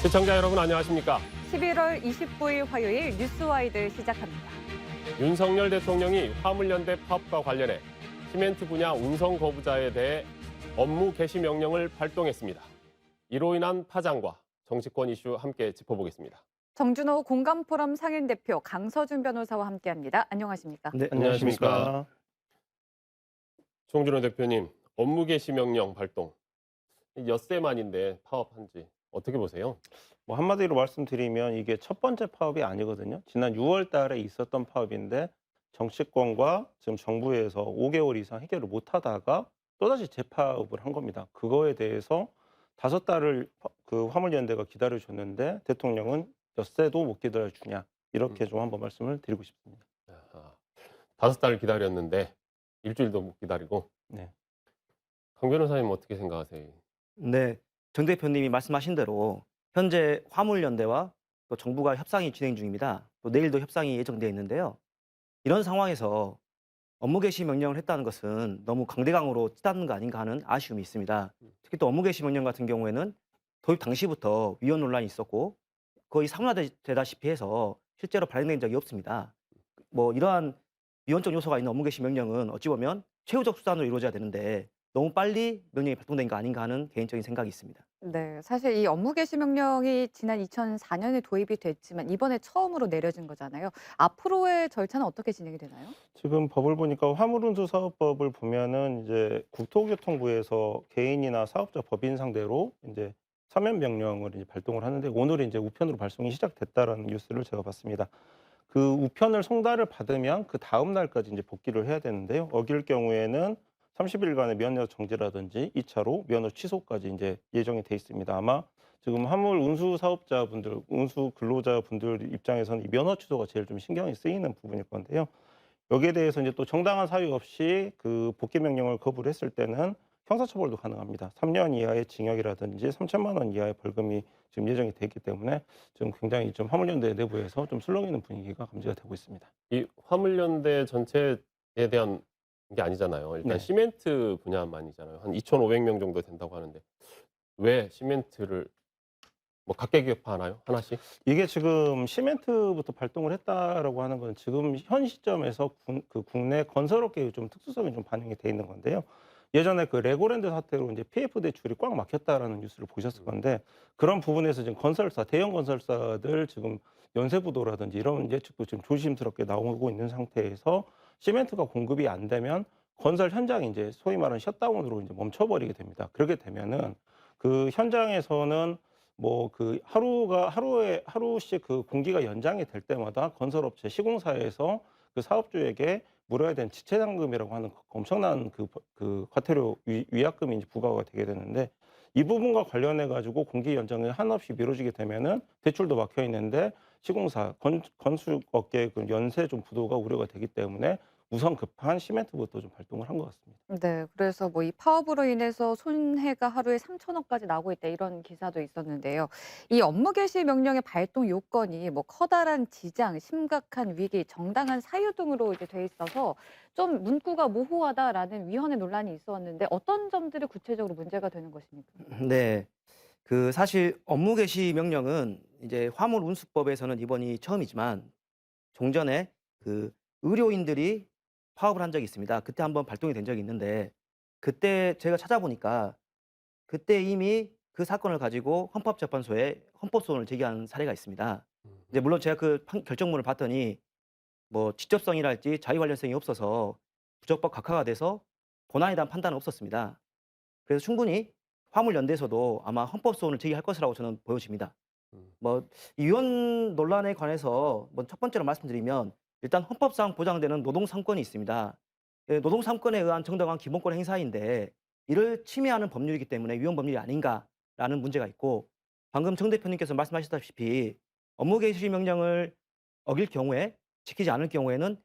시청자 여러분 안녕하십니까? 11월 29일 화요일 뉴스와이드 시작합니다. 윤석열 대통령이 화물연대 파업과 관련해 시멘트 분야 운송 거부자에 대해 업무 개시 명령을 발동했습니다. 이로 인한 파장과 정치권 이슈 함께 짚어보겠습니다. 정준호 공감포럼 상임대표 강서준 변호사와 함께합니다. 안녕하십니까? 네, 안녕하십니까. 정준호 대표님, 업무 개시 명령 발동. 엿새 만인데 파업한 지 어떻게 보세요? 뭐 한마디로 말씀드리면 이게 첫 번째 파업이 아니거든요. 지난 6월 달에 있었던 파업인데 정치권과 지금 정부에서 5개월 이상 해결을 못 하다가 또다시 재파업을 한 겁니다. 그거에 대해서 5달을 그 화물연대가 기다려줬는데 대통령은 엿새도 못 기다려주냐. 이렇게 좀 한번 말씀을 드리고 싶습니다. 아하, 5달 기다렸는데 일주일도 못 기다리고. 네. 강 변호사님 어떻게 생각하세요? 네, 정 대표님이 말씀하신 대로 현재 화물연대와 또 정부가 협상이 진행 중입니다. 또 내일도 협상이 예정되어 있는데요. 이런 상황에서 업무 개시 명령을 했다는 것은 너무 강대강으로 치닫는 거 아닌가 하는 아쉬움이 있습니다. 특히 또 업무 개시 명령 같은 경우에는 도입 당시부터 위헌 논란이 있었고 거의 사문화되다시피 해서 실제로 발행된 적이 없습니다. 뭐 이러한 위헌적 요소가 있는 업무 개시 명령은 어찌 보면 최후적 수단으로 이루어져야 되는데 너무 빨리 명령이 발동된 거 아닌가 하는 개인적인 생각이 있습니다. 네, 사실 이 업무 개시 명령이 지난 2004년에 도입이 됐지만 이번에 처음으로 내려진 거잖아요. 앞으로의 절차는 어떻게 진행이 되나요? 지금 법을 보니까 화물운수사업법을 보면은 이제 국토교통부에서 개인이나 사업자 법인 상대로 이제 사면 명령을 이제 발동을 하는데 오늘 이제 우편으로 발송이 시작됐다라는 뉴스를 제가 봤습니다. 그 우편을 송달을 받으면 그 다음 날까지 이제 복귀를 해야 되는데요. 어길 경우에는 30일간의 면허 정지라든지 2차로 면허 취소까지 이제 예정이 돼 있습니다. 아마 지금 화물 운수 사업자분들, 운수 근로자분들 입장에서는 이 면허 취소가 제일 좀 신경이 쓰이는 부분일 건데요. 여기에 대해서 이제 또 정당한 사유 없이 그 복귀 명령을 거부를 했을 때는 형사처벌도 가능합니다. 3년 이하의 징역이라든지 3천만 원 이하의 벌금이 지금 예정이 돼 있기 때문에 지금 굉장히 좀 화물연대 내부에서 좀 술렁이는 분위기가 감지가 되고 있습니다. 이 화물연대 전체에 대한 게 아니잖아요. 일단 네. 시멘트 분야만이잖아요. 한 2,500명 정도 된다고 하는데 왜 시멘트를 뭐 각계기업화하나요? 하나씩? 이게 지금 시멘트부터 발동을 했다라고 하는 건 지금 현 시점에서 그 국내 건설업계의 좀 특수성이 좀 반영이 돼 있는 건데요. 예전에 그 레고랜드 사태로 이제 PF 대출이 꽉 막혔다라는 뉴스를 보셨을 건데 그런 부분에서 지금 건설사, 대형 건설사들 지금 연쇄부도라든지 이런 예측도 지금 조심스럽게 나오고 있는 상태에서 시멘트가 공급이 안 되면 건설 현장이 이제 소위 말하는 셧다운으로 이제 멈춰버리게 됩니다. 그렇게 되면은 그 현장에서는 뭐 그 하루에 하루씩 그 공기가 연장이 될 때마다 건설업체 시공사에서 그 사업주에게 물어야 되는 지체장금이라고 하는 엄청난 그 과태료 위약금이 이제 부과가 되게 되는데 이 부분과 관련해 가지고 공기 연장이 한없이 미뤄지게 되면은 대출도 막혀 있는데 시공사 건축업계의 그 연쇄 좀 부도가 우려가 되기 때문에 우선 급한 시멘트부터 좀 발동을 한 것 같습니다. 네, 그래서 뭐 이 파업으로 인해서 손해가 하루에 3천억까지 나고 있다 이런 기사도 있었는데요. 이 업무 개시 명령의 발동 요건이 뭐 커다란 지장, 심각한 위기, 정당한 사유 등으로 이제 돼 있어서 좀 문구가 모호하다라는 위헌의 논란이 있었는데 어떤 점들이 구체적으로 문제가 되는 것입니까? 네, 그 사실 업무 개시 명령은 이제 화물운수법에서는 이번이 처음이지만 종전에 그 의료인들이 파업을 한 적이 있습니다. 그때 한번 발동이 된 적이 있는데 그때 제가 찾아보니까 그때 이미 그 사건을 가지고 헌법재판소에 헌법소원을 제기한 사례가 있습니다. 이제 물론 제가 그 결정문을 봤더니 뭐 직접성이랄지 자유 관련성이 없어서 부적법 각하가 돼서 본안에 대한 판단은 없었습니다. 그래서 충분히 화물연대에서도 아마 헌법소원을 제기할 것이라고 저는 보여집니다. 음. 뭐 이 위헌 논란에 관해서 뭐 첫 번째로 말씀드리면 일단 헌법상 보장되는 노동 3권이 있습니다. 예, 노동 3권에 의한 정당한 기본권 행사인데 이를 침해하는 법률이기 때문에 위헌 법률이 아닌가라는 문제가 있고 방금 정 대표님께서 말씀하셨다시피 업무 개시 명령을 어길 경우에 지키지 않을 경우에는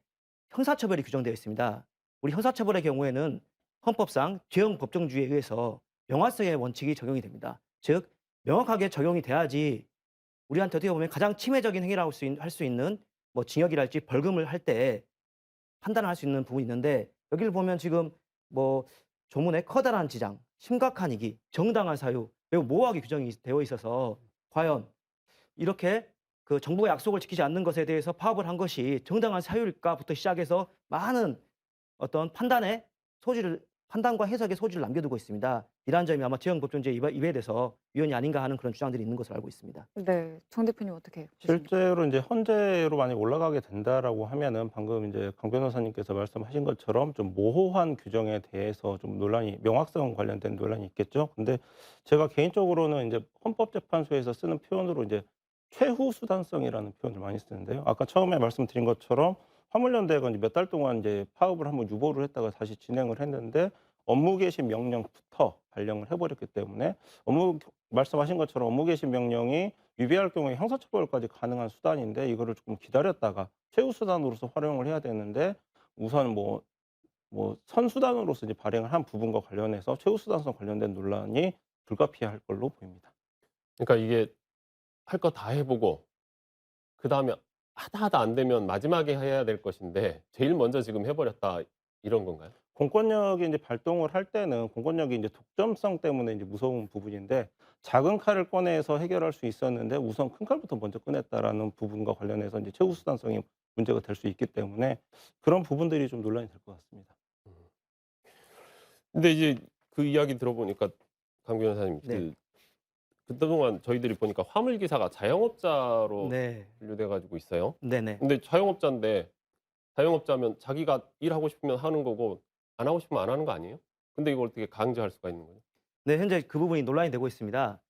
형사처벌이 규정되어 있습니다. 우리 형사처벌의 경우에는 헌법상 죄형 법정주의에 의해서 명확성의 원칙이 적용이 됩니다. 즉 명확하게 적용이 돼야지 우리한테 어떻게 보면 가장 침해적인 행위라고 할 수 있는 뭐 징역이랄지 벌금을 할 때 판단을 할 수 있는 부분이 있는데 여기를 보면 지금 뭐 조문에 커다란 지장, 심각한 이기, 정당한 사유 매우 모호하게 규정이 되어 있어서 과연 이렇게 그 정부가 약속을 지키지 않는 것에 대해서 파업을 한 것이 정당한 사유일까부터 시작해서 많은 어떤 판단과 해석의 소지를 남겨두고 있습니다. 이러한 점이 아마 지형법정제 위배돼서 위헌이 아닌가 하는 그런 주장들이 있는 것으로 알고 있습니다. 네. 정 대표님 어떻게 보십니까? 실제로 이제 헌재로 만약 올라가게 된다라고 하면은 방금 이제 강 변호사님께서 말씀하신 것처럼 좀 모호한 규정에 대해서 좀 논란이 명확성 관련된 논란이 있겠죠. 근데 제가 개인적으로는 이제 헌법재판소에서 쓰는 표현으로 이제 최후 수단성이라는 표현을 많이 쓰는데요. 아까 처음에 말씀드린 것처럼 화물연대가 몇 달 동안 이제 파업을 한번 유보를 했다가 다시 진행을 했는데 업무 개시 명령부터 발령을 해버렸기 때문에 말씀하신 것처럼 업무 개시 명령이 위배할 경우에 형사처벌까지 가능한 수단인데 이거를 조금 기다렸다가 최후 수단으로서 활용을 해야 되는데 우선 선수단으로서 이제 발행을 한 부분과 관련해서 최후 수단성 관련된 논란이 불가피할 걸로 보입니다. 그러니까 이게 할 거 다 해보고 그다음에 하다 안 되면 마지막에 해야 될 것인데 제일 먼저 지금 해버렸다 이런 건가요? 공권력이 이제 발동을 할 때는 공권력이 이제 독점성 때문에 이제 무서운 부분인데 작은 칼을 꺼내서 해결할 수 있었는데 우선 큰 칼부터 먼저 꺼냈다라는 부분과 관련해서 이제 최후 수단성이 문제가 될 수 있기 때문에 그런 부분들이 좀 논란이 될 것 같습니다. 근데 이제 그 이야기 들어보니까 강 변호사님 네. 그동안 저희들이 보니까 화물 기사가 자영업자로 네. 분류돼 가지고 있어요. 네네. 근데 자영업자면 자기가 일하고 싶으면 하는 거고 안 하고 싶으면 안 하는 거 아니에요? 근데 이걸 어떻게 강제할 수가 있는 거예요? 네, 현재 그 부분이 논란이 되고 있습니다.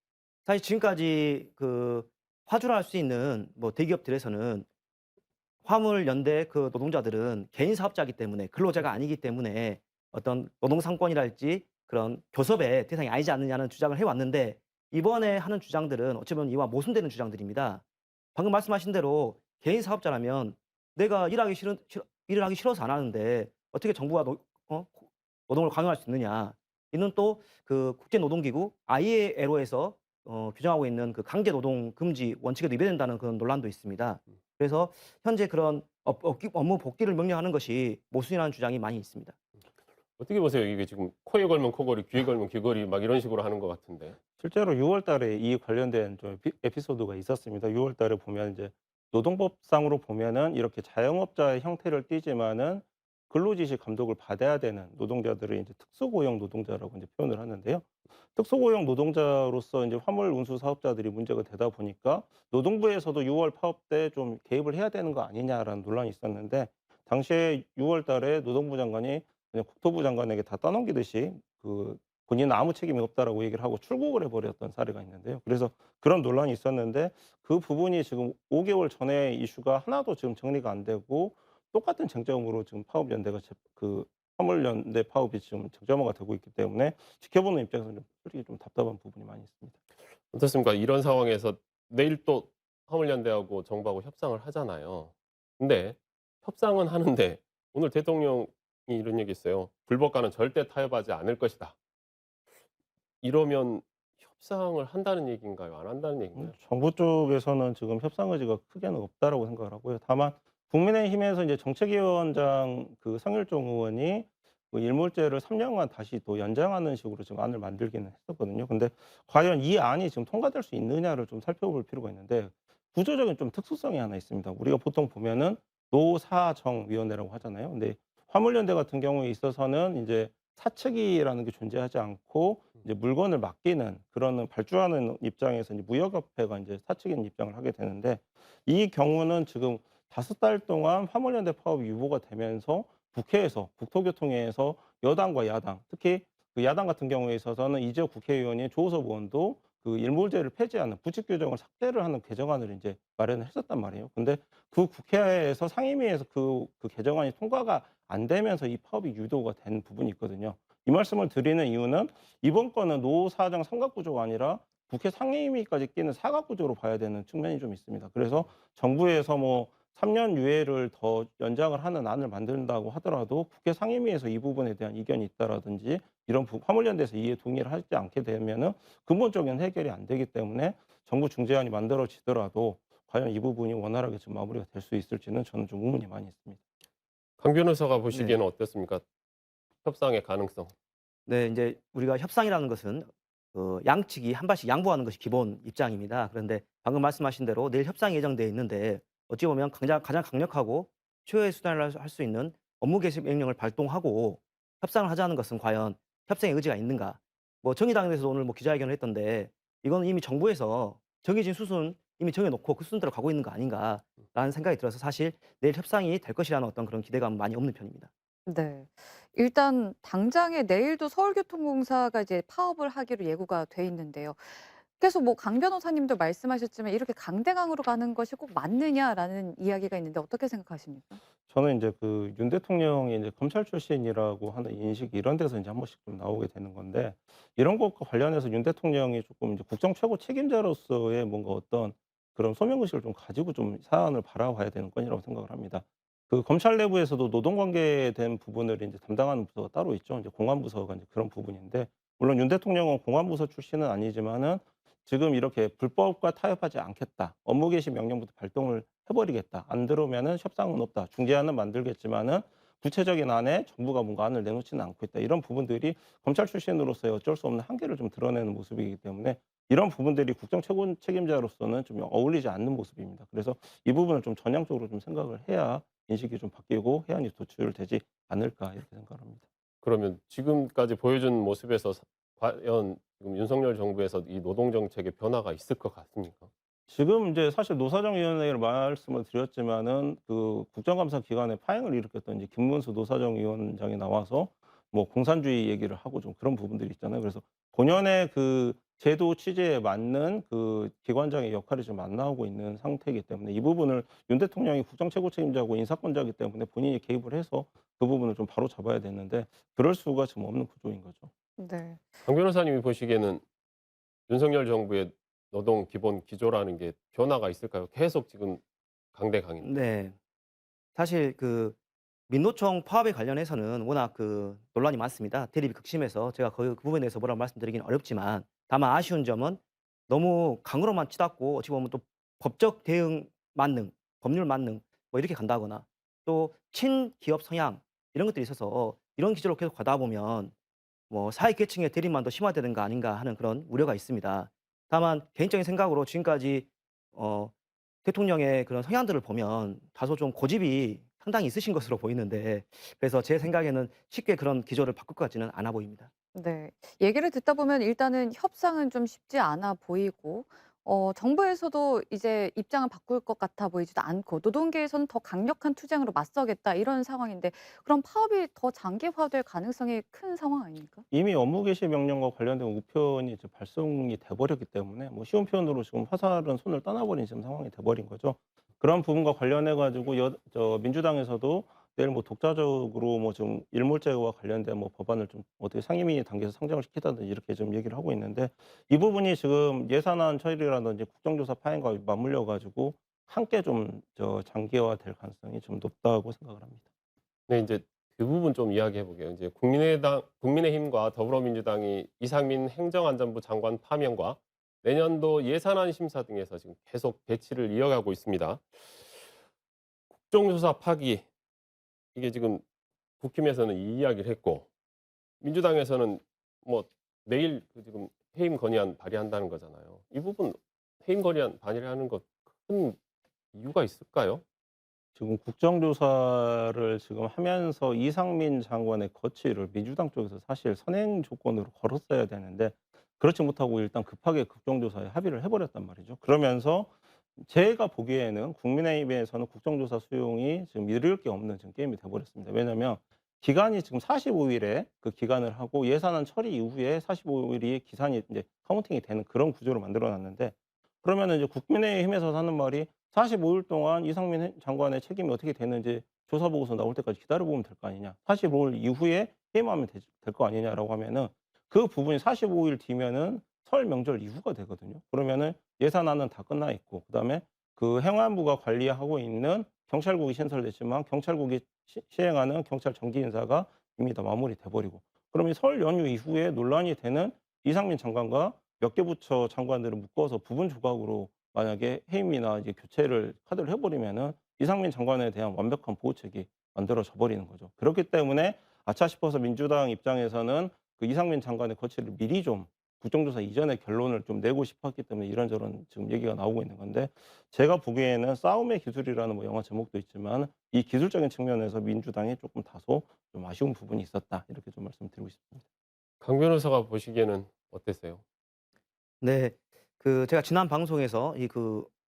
사실 지금까지 그 화주를 할 수 있는 뭐 대기업들에서는 화물연대 그 노동자들은 개인 사업자이기 때문에 근로자가 아니기 때문에 어떤 노동상권이랄지 그런 교섭의 대상이 아니지 않느냐는 주장을 해왔는데 이번에 하는 주장들은 어찌 보면 이와 모순되는 주장들입니다. 방금 말씀하신 대로 개인 사업자라면 내가 일을 하기 싫어서 안 하는데 어떻게 정부가 노동을 강요할 수 있느냐. 이는 또 그 국제노동기구 ILO에서 규정하고 있는 그 강제노동 금지 원칙에도 위배된다는 그런 논란도 있습니다. 그래서 현재 그런 업무 복귀를 명령하는 것이 모순이라는 주장이 많이 있습니다. 어떻게 보세요? 이게 지금 코에 걸면 코걸이, 귀에 걸면 귀걸이 막 이런 식으로 하는 것 같은데. 실제로 6월 달에 이 관련된 좀 에피소드가 있었습니다. 6월 달에 보면 이제 노동법상으로 보면은 이렇게 자영업자의 형태를 띠지만은 근로지시 감독을 받아야 되는 노동자들을 이제 특수고용 노동자라고 이제 표현을 하는데요. 특수고용 노동자로서 이제 화물 운수 사업자들이 문제가 되다 보니까 노동부에서도 6월 파업 때 좀 개입을 해야 되는 거 아니냐라는 논란이 있었는데 당시에 6월 달에 노동부 장관이 그냥 국토부 장관에게 다 떠넘기듯이 본인은 아무 책임이 없다라고 얘기를 하고 출국을 해버렸던 사례가 있는데요. 그래서 그런 논란이 있었는데 그 부분이 지금 5개월 전에 이슈가 하나도 지금 정리가 안 되고 똑같은 쟁점으로 지금 화물연대 파업이 지금 쟁점화가 되고 있기 때문에 지켜보는 입장에서는 솔직히 좀 답답한 부분이 많이 있습니다. 어떻습니까? 이런 상황에서 내일 또 화물연대하고 정부하고 협상을 하잖아요. 근데 협상은 하는데 오늘 대통령이 이런 얘기 했어요. "불법과는 절대 타협하지 않을 것이다." 이러면 협상을 한다는 얘기인가요? 안 한다는 얘기인가요? 정부 쪽에서는 지금 협상 의지가 크게는 없다라고 생각을 하고요. 다만 국민의힘에서 이제 정책위원장 성일종 의원이 일몰제를 3년간 다시 또 연장하는 식으로 지금 안을 만들기는 했었거든요. 근데 과연 이 안이 지금 통과될 수 있느냐를 좀 살펴볼 필요가 있는데 구조적인 좀 특수성이 하나 있습니다. 우리가 보통 보면은 노사정위원회라고 하잖아요. 근데 화물연대 같은 경우에 있어서는 이제 사측이라는 게 존재하지 않고 이제 물건을 맡기는 그런 발주하는 입장에서 이제 무역협회가 이제 사측인 입장을 하게 되는데 이 경우는 지금 5달 동안 화물연대 파업이 유보가 되면서 국회에서 국토교통위에서 여당과 야당 특히 그 야당 같은 경우에 있어서는 이재호 국회의원이 조호섭 의원도 일몰제를 폐지하는 부칙 규정을 삭제를 하는 개정안을 이제 마련을 했었단 말이에요. 근데 그 국회에서 상임위에서 그 개정안이 통과가 안 되면서 이 파업이 유도가 된 부분이 있거든요. 이 말씀을 드리는 이유는 이번 건은 노사정 삼각구조가 아니라 국회 상임위까지 끼는 사각구조로 봐야 되는 측면이 좀 있습니다. 그래서 정부에서 3년 유예를 더 연장을 하는 안을 만든다고 하더라도 국회 상임위에서 이 부분에 대한 이견이 있다라든지 이런 화물연대에서 이에 동의를 하지 않게 되면은 근본적인 해결이 안 되기 때문에 정부 중재안이 만들어지더라도 과연 이 부분이 원활하게 좀 마무리가 될 수 있을지는 저는 좀 의문이 많이 있습니다. 강 변호사가 네. 보시기에는 어떻습니까? 협상의 가능성. 네, 이제 우리가 협상이라는 것은 그 양측이 한 발씩 양보하는 것이 기본 입장입니다. 그런데 방금 말씀하신 대로 내일 협상이 예정돼 있는데 어찌 보면 가장 강력하고 최후의 수단을 할 수 있는 업무 개시 명령을 발동하고 협상을 하자는 것은 과연 협상의 의지가 있는가? 뭐 정의당에서도 오늘 뭐 기자회견을 했던데 이거는 이미 정부에서 정해진 수순 이미 정해놓고 그 수순대로 가고 있는 거 아닌가라는 생각이 들어서 사실 내일 협상이 될 것이라는 어떤 그런 기대감은 많이 없는 편입니다. 네. 일단 당장에 내일도 서울교통공사가 이제 파업을 하기로 예고가 돼 있는데요. 계속 뭐 강 변호사님도 말씀하셨지만 이렇게 강대강으로 가는 것이 꼭 맞느냐라는 이야기가 있는데 어떻게 생각하십니까? 저는 이제 그 윤 대통령이 이제 검찰 출신이라고 하는 인식 이런 데서 이제 한 번씩 좀 나오게 되는 건데 이런 것과 관련해서 윤 대통령이 조금 이제 국정 최고 책임자로서의 뭔가 어떤 그런 소명의식을 좀 가지고 좀 사안을 바라봐야 되는 건이라고 생각을 합니다. 그 검찰 내부에서도 노동 관계에 된 부분을 이제 담당하는 부서가 따로 있죠. 이제 공안부서가 이제 그런 부분인데 물론 윤 대통령은 공안부서 출신은 아니지만은 지금 이렇게 "불법과 타협하지 않겠다. 업무 개시 명령부터 발동을 해 버리겠다. 안 들어오면은 협상은 없다. 중재안은 만들겠지만은 구체적인 안에 정부가 뭔가 안을 내놓지는 않고 있다." 이런 부분들이 검찰 출신으로서의 어쩔 수 없는 한계를 좀 드러내는 모습이기 때문에 이런 부분들이 국정 최고 책임자로서는 좀 어울리지 않는 모습입니다. 그래서 이 부분을 좀 전향적으로 좀 생각을 해야 인식이 좀 바뀌고 해안이 도출되지 않을까 이렇게 생각합니다. 그러면 지금까지 보여준 모습에서 과연 지금 윤석열 정부에서 이 노동 정책에 변화가 있을 것 같습니까? 지금 이제 사실 노사정위원회를 말씀을 드렸지만은 그 국정감사 기간에 파행을 일으켰던 이제 김문수 노사정위원장이 나와서 뭐 공산주의 얘기를 하고 좀 그런 부분들이 있잖아요. 그래서 본연의 그 제도 취지에 맞는 그 기관장의 역할이 좀 안 나오고 있는 상태이기 때문에 이 부분을 윤 대통령이 국정 최고 책임자고 인사권자이기 때문에 본인이 개입을 해서 그 부분을 좀 바로잡아야 되는데 그럴 수가 지금 없는 구조인 거죠. 네. 강 변호사님이 보시기에는 윤석열 정부의 노동 기본 기조라는 게 변화가 있을까요? 계속 지금 강대강인데. 네. 사실 그 민노총 파업에 관련해서는 워낙 그 논란이 많습니다. 대립이 극심해서 제가 그 부분에 대해서 뭐라고 말씀드리기는 어렵지만 다만 아쉬운 점은 너무 강으로만 치닫고 어찌 보면 또 법적 대응 만능, 법률 만능 뭐 이렇게 간다거나 또 친기업 성향 이런 것들이 있어서 이런 기조로 계속 가다 보면 뭐 사회 계층의 대립만 더 심화되는 거 아닌가 하는 그런 우려가 있습니다. 다만 개인적인 생각으로 지금까지 어 대통령의 그런 성향들을 보면 다소 좀 고집이 상당히 있으신 것으로 보이는데 그래서 제 생각에는 쉽게 그런 기조를 바꿀 것 같지는 않아 보입니다. 네. 얘기를 듣다 보면 일단은 협상은 좀 쉽지 않아 보이고 정부에서도 이제 입장을 바꿀 것 같아 보이지도 않고 노동계에서는 더 강력한 투쟁으로 맞서겠다 이런 상황인데 그럼 파업이 더 장기화될 가능성이 큰 상황 아닙니까? 이미 업무 개시 명령과 관련된 우편이 이제 발송이 돼 버렸기 때문에 뭐 쉬운 표현으로 지금 화살은 손을 떠나버린 지금 상황이 돼 버린 거죠. 그런 부분과 관련해 가지고 민주당에서도 내일 뭐 독자적으로 뭐 좀 일몰제와 관련된 뭐 법안을 좀 어떻게 상임위 단계에서 상정을 시키다든지 이렇게 좀 얘기를 하고 있는데 이 부분이 지금 예산안 처리라든지 국정조사 파행과 맞물려 가지고 함께 좀 장기화될 가능성이 좀 높다고 생각을 합니다. 네, 이제 그 부분 좀 이야기해 보게요. 이제 국민의힘과 더불어민주당이 이상민 행정안전부 장관 파면과 내년도 예산안 심사 등에서 지금 계속 대치를 이어가고 있습니다. 국정조사 파기 이게 지금 국힘에서는 이 이야기를 했고 민주당에서는 뭐 내일 그 지금 해임 건의안 발의한다는 거잖아요. 이 부분 해임 건의안 발의하는 것 큰 이유가 있을까요? 지금 국정조사를 지금 하면서 이상민 장관의 거취를 민주당 쪽에서 사실 선행 조건으로 걸었어야 되는데 그렇지 못하고 일단 급하게 국정조사에 합의를 해 버렸단 말이죠. 그러면서 제가 보기에는 국민의힘에서는 국정조사 수용이 지금 이를 게 없는 지금 게임이 돼 버렸습니다. 왜냐하면 기간이 지금 45 일에 그 기간을 하고 예산안 처리 이후에 45 일이 기산이 이제 카운팅이 되는 그런 구조를 만들어 놨는데 그러면은 이제 국민의힘에서 하는 말이 45일 동안 이상민 장관의 책임이 어떻게 되는지 조사 보고서 나올 때까지 기다려 보면 될 거 아니냐. 45일 이후에 해임하면 될 거 아니냐라고 하면은 그 부분이 45일 뒤면은 설 명절 이후가 되거든요. 그러면은 예산안은 다 끝나 있고 그다음에 그 행안부가 관리하고 있는 경찰국이 신설됐지만 경찰국이 시행하는 경찰 정기 인사가 이미 다 마무리돼 버리고 그러면 설 연휴 이후에 논란이 되는 이상민 장관과 몇 개 부처 장관들을 묶어서 부분 조각으로 만약에 해임이나 이제 교체를 카드를 해 버리면은 이상민 장관에 대한 완벽한 보호책이 만들어져 버리는 거죠. 그렇기 때문에 아차 싶어서 민주당 입장에서는 그 이상민 장관의 거취를 미리 좀 국정조사 이전에 결론을 좀 내고 싶었기 때문에 이런저런 지금 얘기가 나오고 있는 건데 제가 보기에는 싸움의 기술이라는 뭐 영화 제목도 있지만 이 기술적인 측면에서 민주당이 조금 다소 좀 아쉬운 부분이 있었다 이렇게 좀 말씀드리고 싶습니다. 강 변호사가 보시기에는 어땠어요? 네. 제가 지난 방송에서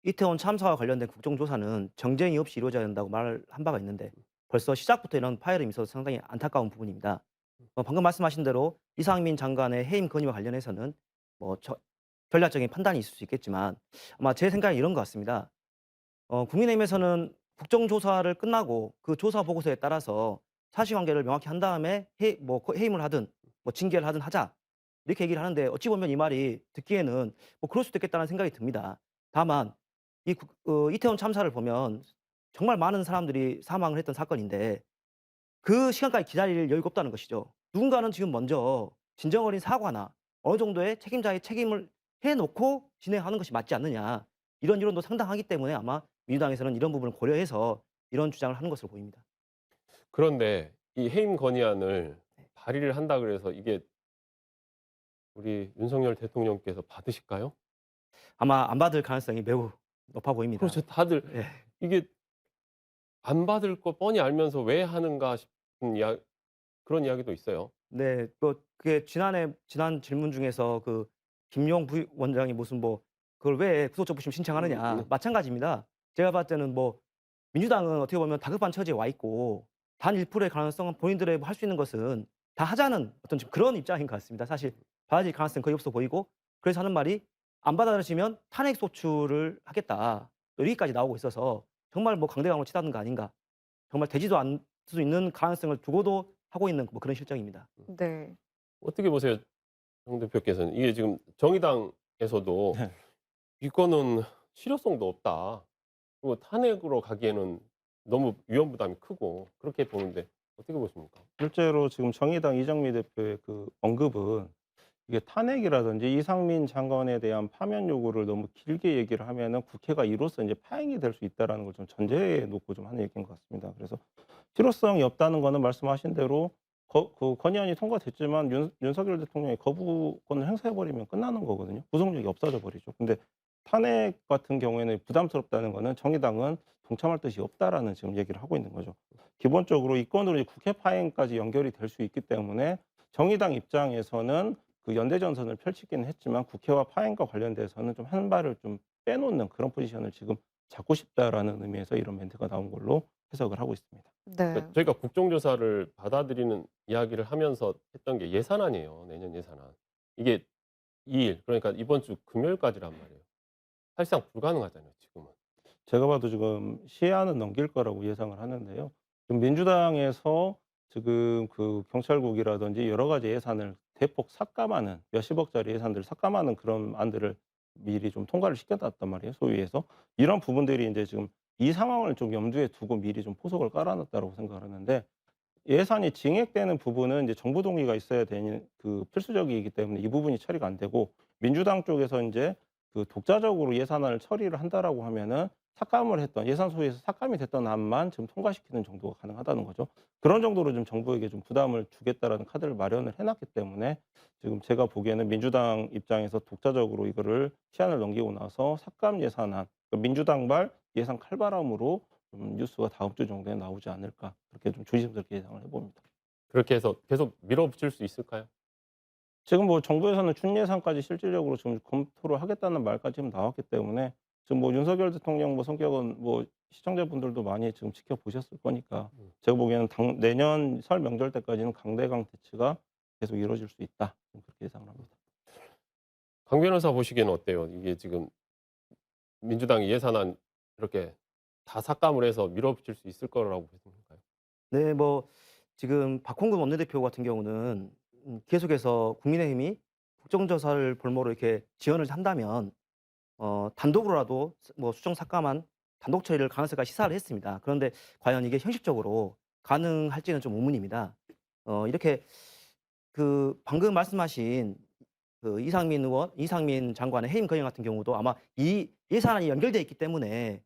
이태원 참사와 관련된 국정조사는 정쟁이 없이 이루어져야 된다고 말을 한 바가 있는데 벌써 시작부터 이런 파열음이 있어서 상당히 안타까운 부분입니다. 방금 말씀하신 대로 이상민 장관의 해임 건의와 관련해서는 뭐 전략적인 판단이 있을 수 있겠지만 아마 제 생각은 이런 것 같습니다. 국민의힘에서는 국정조사를 끝나고 그 조사 보고서에 따라서 사실관계를 명확히 한 다음에 해임을 하든 뭐 징계를 하든 하자 이렇게 얘기를 하는데 어찌 보면 이 말이 듣기에는 뭐 그럴 수도 있겠다는 생각이 듭니다. 다만 이태원 참사를 보면 정말 많은 사람들이 사망을 했던 사건인데 그 시간까지 기다릴 여유가 없다는 것이죠. 누군가는 지금 먼저 진정 어린 사과나 어느 정도의 책임자의 책임을 해 놓고 진행하는 것이 맞지 않느냐. 이런 여론도 상당하기 때문에 아마 민주당에서는 이런 부분을 고려해서 이런 주장을 하는 것으로 보입니다. 그런데 이 해임 건의안을 발의를 한다 그래서 이게 우리 윤석열 대통령께서 받으실까요? 아마 안 받을 가능성이 매우 높아 보입니다. 그렇죠. 다들 예. 이게 안 받을 거 뻔히 알면서 왜 하는가 싶은 그런 이야기도 있어요. 네. 그게 지난 질문 중에서 김용 부원장이 무슨 그걸 왜 구속적 부심 신청하느냐. 네. 마찬가지입니다. 제가 봤을 때는 민주당은 어떻게 보면 다급한 처지에 와 있고 단 1%의 가능성은 본인들의 할 수 있는 것은 다 하자는 어떤 좀 그런 입장인 것 같습니다. 사실 받아들일 가능성은 거의 없어 보이고 그래서 하는 말이 "안 받아들이시면 탄핵 소추를 하겠다." 여기까지 나오고 있어서 정말 강대강으로 치닫는 거 아닌가. 정말 되지도 않을 수 있는 가능성을 두고도 하고 있는 그런 실정입니다. 네. 어떻게 보세요? 정 대표께서는. 이게 지금 정의당에서도 네. "이거는 실효성도 없다. 그리고 탄핵으로 가기에는 너무 위험 부담이 크고." 그렇게 보는데 어떻게 보십니까? 실제로 지금 정의당 이정미 대표의 그 언급은 이게 탄핵이라든지 이상민 장관에 대한 파면 요구를 너무 길게 얘기를 하면은 국회가 이로써 이제 파행이 될 수 있다라는 걸 좀 전제해 놓고 좀 하는 얘기인 것 같습니다. 그래서 실효성이 없다는 거는 말씀하신 대로 그 건의안이 통과됐지만 윤석열 대통령이 거부권을 행사해 버리면 끝나는 거거든요. 구속력이 없어져 버리죠. 근데 탄핵 같은 경우에는 부담스럽다는 거는 정의당은 동참할 뜻이 없다라는 지금 얘기를 하고 있는 거죠. 기본적으로 이 건으로 국회 파행까지 연결이 될 수 있기 때문에 정의당 입장에서는 그 연대 전선을 펼치기는 했지만 국회와 파행과 관련돼서는 좀 한 발을 좀 빼놓는 그런 포지션을 지금 잡고 싶다라는 의미에서 이런 멘트가 나온 걸로 해석을 하고 있습니다. 네. 그러니까 저희가 국정조사를 받아들이는 이야기를 하면서 했던 게 예산안이에요. 내년 예산안. 이게 2일 그러니까 이번 주 금요일까지란 말이에요. 사실상 불가능하잖아요, 지금은. 제가 봐도 지금 시한은 넘길 거라고 예상을 하는데요. 지금 민주당에서 지금 그 경찰국이라든지 여러 가지 예산을 대폭 삭감하는 몇십억짜리 예산들을 삭감하는 그런 안들을 미리 좀 통과를 시켜놨단 말이에요, 소위에서. 이런 부분들이 이제 지금 이 상황을 좀 염두에 두고 미리 좀 포석을 깔아놨다고 생각을 하는데 예산이 증액되는 부분은 이제 정부 동의가 있어야 되는 그 필수적이기 때문에 이 부분이 처리가 안 되고 민주당 쪽에서 인제 그 독자적으로 예산안을 처리를 한다라고 하면은 삭감을 했던 예산 소위에서 삭감이 됐던 안만 지금 통과시키는 정도가 가능하다는 거죠. 그런 정도로 좀 정부에게 좀 부담을 주겠다라는 카드를 마련을 해 놨기 때문에 지금 제가 보기에는 민주당 입장에서 독자적으로 이거를 시한을 넘기고 나서 삭감 예산안 민주당발 예산 칼바람으로 좀 뉴스가 다음 주 정도에 나오지 않을까 그렇게 좀 조심스럽게 예상을 해 봅니다. 그렇게 해서 계속 밀어붙일 수 있을까요? 지금 뭐 정부에서는 준예산까지 실질적으로 지금 검토를 하겠다는 말까지 지금 나왔기 때문에 지금 뭐 윤석열 대통령 뭐 성격은 뭐 시청자분들도 많이 지금 지켜보셨을 거니까 제가 보기에는 내년 설 명절 때까지는 강대강 대치가 계속 이루어질 수 있다. 좀 그렇게 예상을 합니다. 강 변호사 보시기에는 어때요? 이게 지금 민주당이 예산안 이렇게 다 삭감을 해서 밀어붙일 수 있을 거라고 보십니까요? 네. 지금 박홍근 원내대표 같은 경우는 계속해서 국민의힘이 국정조사를 볼모로 이렇게 지원을 한다면 단독으로라도 수정 삭감안 단독 처리를 가능성까지 시사를 했습니다. 그런데 과연 이게 현실적으로 가능할지는 좀 의문입니다. 이렇게 방금 말씀하신 이상민 장관의 해임 건의 같은 경우도 아마 이 예산안이 연결돼 있기 때문에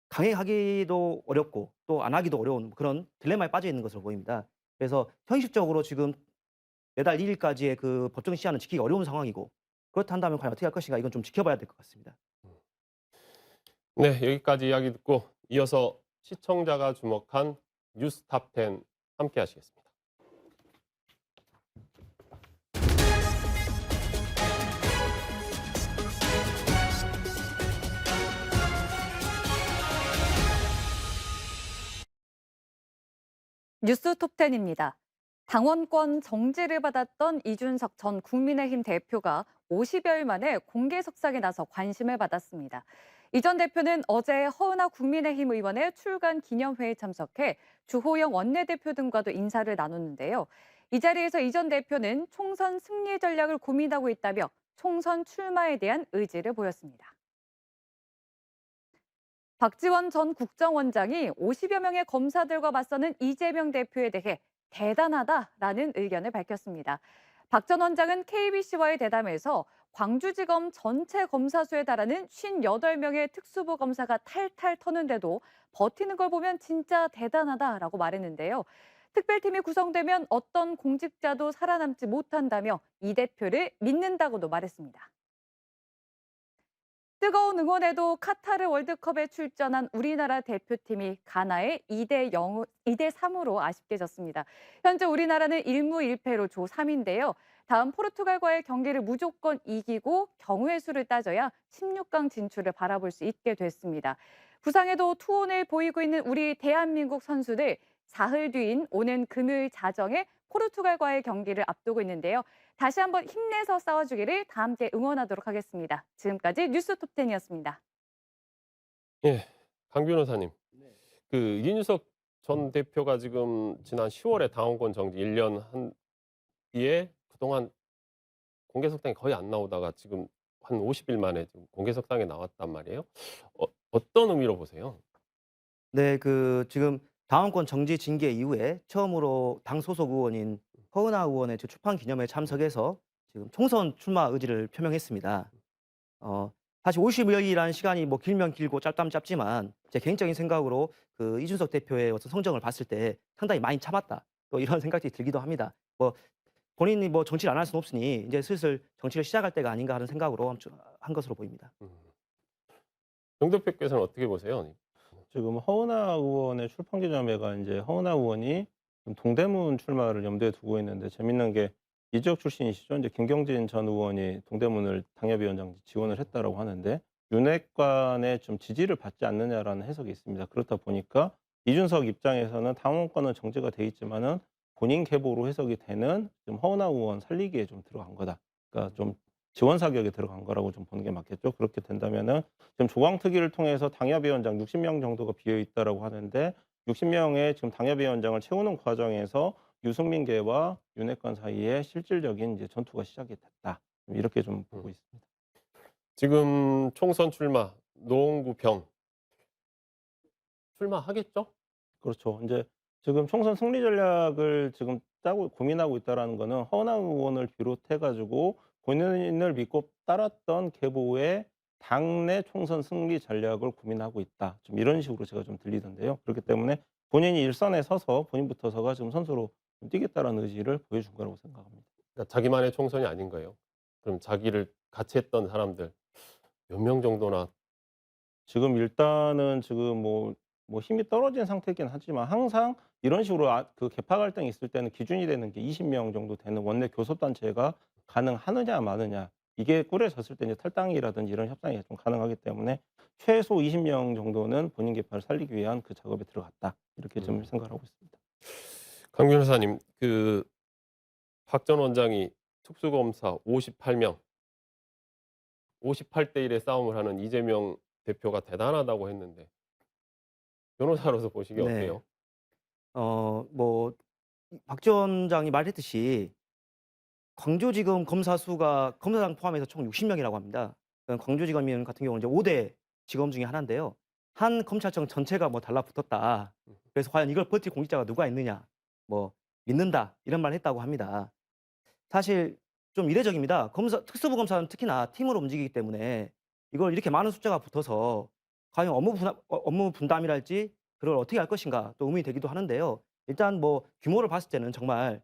강행하기도 어렵고 또 안 하기도 어려운 그런 딜레마에 빠져 있는 것으로 보입니다. 그래서 현실적으로 지금 매달 1 일까지의 법정 시한을 지키기 어려운 상황이고 그렇다면 과연 어떻게 할 것인가 이건 좀 지켜봐야 될 것 같습니다. 네, 여기까지 이야기 듣고 이어서 시청자가 주목한 뉴스 탑10 함께 하시겠습니다. 뉴스 톱10입니다. 당원권 정지를 받았던 이준석 전 국민의힘 대표가 50여일 만에 공개석상에 나서 관심을 받았습니다. 이 전 대표는 어제 허은하 국민의힘 의원의 출간 기념회에 참석해 주호영 원내대표 등과도 인사를 나눴는데요. 이 자리에서 이 전 대표는 총선 승리 전략을 고민하고 있다며 총선 출마에 대한 의지를 보였습니다. 박지원 전 국정원장이 50여 명의 검사들과 맞서는 이재명 대표에 대해 대단하다라는 의견을 밝혔습니다. 박 전 원장은 KBC와의 대담에서 광주지검 전체 검사 수에 달하는 58명의 특수부 검사가 탈탈 터는데도 버티는 걸 보면 진짜 대단하다라고 말했는데요. 특별팀이 구성되면 어떤 공직자도 살아남지 못한다며 이 대표를 믿는다고도 말했습니다. 뜨거운 응원에도 카타르 월드컵에 출전한 우리나라 대표팀이 가나에 2대3으로 아쉽게 졌습니다. 현재 우리나라는 1무 1패로 조 3인데요. 다음 포르투갈과의 경기를 무조건 이기고 경우의 수를 따져야 16강 진출을 바라볼 수 있게 됐습니다. 부상에도 투혼을 보이고 있는 우리 대한민국 선수들 사흘 뒤인 오는 금요일 자정에 포르투갈과의 경기를 앞두고 있는데요. 다시 한번 힘내서 싸워주기를 다 함께 응원하도록 하겠습니다. 지금까지 뉴스 톱10이었습니다. 예, 강 변호사님. 그 이준석 전 대표가 지금 지난 10월에 당원권 정지 1년 한 뒤에 그동안 공개석상에 거의 안 나오다가 지금 한 50일 만에 지금 공개석상에 나왔단 말이에요. 어떤 의미로 보세요? 네, 지금 당원권 정지 징계 이후에 처음으로 당 소속 의원인 허은하 의원의 출판 기념회에 참석해서 지금 총선 출마 의지를 표명했습니다. 사실 50여일이라는 시간이 뭐 길면 길고 짧다면 짧지만 제 개인적인 생각으로 이준석 대표의 어떤 성정을 봤을 때 상당히 많이 참았다. 또 이런 생각이 들기도 합니다. 본인이 정치를 안 할 수는 없으니 이제 슬슬 정치를 시작할 때가 아닌가 하는 생각으로 한 것으로 보입니다. 정 대표께서는 어떻게 보세요? 지금 허은하 의원의 출판 기념회가 이제 허은하 의원이 동대문 출마를 염두에 두고 있는데 재밌는 게 이 지역 출신이시죠. 이제 김경진 전 의원이 동대문을 당협위원장 지원을 했다라고 하는데 윤핵관의 좀 지지를 받지 않느냐라는 해석이 있습니다. 그렇다 보니까 이준석 입장에서는 당원권은 정지가 돼 있지만은 본인 계보로 해석이 되는 좀 허은하 의원 살리기에 좀 들어간 거다. 그러니까 좀 지원 사격에 들어간 거라고 좀 보는 게 맞겠죠. 그렇게 된다면은 지금 조광특위를 통해서 당협위원장 60명 정도가 비어 있다라고 하는데 60명의 지금 당협위원장을 채우는 과정에서 유승민계와 윤핵관 사이에 실질적인 이제 전투가 시작이 됐다. 이렇게 좀 보고 있습니다. 지금 총선 출마 노원구 병 출마하겠죠? 그렇죠. 이제 지금 총선 승리 전략을 지금 짜고 고민하고 있다라는 거는 허은하 의원을 비롯해 가지고 본인을 믿고 따랐던 계보의 당내 총선 승리 전략을 고민하고 있다. 좀 이런 식으로 제가 좀 들리던데요. 그렇기 때문에 본인이 일선에 서서 본인부터서가 지금 선수로 좀 뛰겠다라는 의지를 보여준 거라고 생각합니다. 그러니까 자기만의 총선이 아닌 거예요. 그럼 자기를 같이 했던 사람들 몇 명 정도나 지금 일단은 지금 뭐 힘이 떨어진 상태이긴 하지만 항상 이런 식으로 그 계파 갈등이 있을 때는 기준이 되는 게 20명 정도 되는 원내 교섭단체가 가능하느냐 마느냐. 이게 꾸려졌을 때 이제 탈당이라든지 이런 협상이 좀 가능하기 때문에 최소 20명 정도는 본인 계파를 살리기 위한 그 작업에 들어갔다. 이렇게 좀 생각을 하고 있습니다. 강 변호사님, 박 전 원장이 특수검사 58명, 58대 1의 싸움을 하는 이재명 대표가 대단하다고 했는데 변호사로서 보시기에 네. 어때요? 박 전 원장이 말했듯이 광주지검 검사 수가 검사장 포함해서 총 60명이라고 합니다. 광주지검 같은 경우는 이제 5대 지검 중에 하나인데요. 한 검찰청 전체가 달라붙었다. 그래서 과연 이걸 버틸 공직자가 누가 있느냐, 믿는다 이런 말을 했다고 합니다. 사실 좀 이례적입니다. 특수부 검사는 특히나 팀으로 움직이기 때문에 이걸 이렇게 많은 숫자가 붙어서 과연 업무 분담이랄지 그걸 어떻게 할 것인가 또 의문이 되기도 하는데요. 일단 규모를 봤을 때는 정말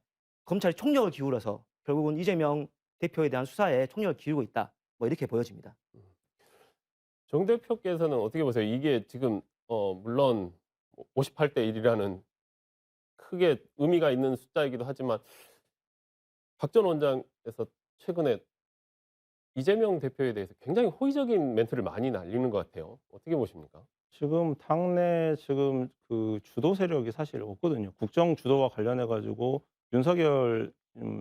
검찰이 총력을 기울여서 결국은 이재명 대표에 대한 수사에 총력을 기울이고 있다. 뭐 이렇게 보여집니다. 정 대표께서는 어떻게 보세요? 이게 지금 물론 58대 1이라는 크게 의미가 있는 숫자이기도 하지만 박 전 원장께서 최근에 이재명 대표에 대해서 굉장히 호의적인 멘트를 많이 날리는 것 같아요. 어떻게 보십니까? 지금 당내 지금 그 주도 세력이 사실 없거든요. 국정 주도와 관련해 가지고 윤석열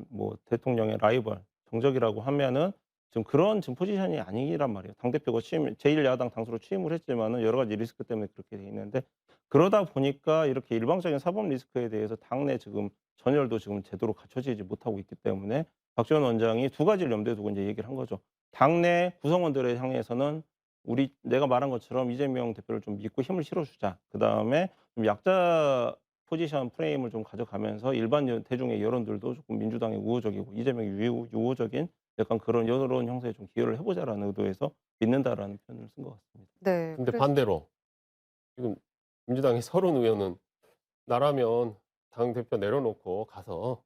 뭐 대통령의 라이벌 정적이라고 하면은 지금 그런 지금 포지션이 아니란 말이에요. 당대표가 취임 제1야당 당수로 취임을 했지만은 여러 가지 리스크 때문에 그렇게 돼 있는데 그러다 보니까 이렇게 일방적인 사법 리스크에 대해서 당내 지금 전열도 지금 제대로 갖춰지지 못하고 있기 때문에 박 전 원장이 두 가지를 염두에 두고 이제 얘기를 한 거죠. 당내 구성원들을 향해서는 우리 내가 말한 것처럼 이재명 대표를 좀 믿고 힘을 실어주자. 그다음에 좀 약자 포지션 프레임을 좀 가져가면서 일반 대중의 여론들도 조금 민주당에 우호적이고 이재명이 유호적인 약간 그런 여론 형성에 좀 기여를 해보자라는 의도에서 믿는다라는 표현을 쓴 것 같습니다. 네. 근데 그래서 반대로 지금 민주당의 서른 의원은 나라면 당 대표 내려놓고 가서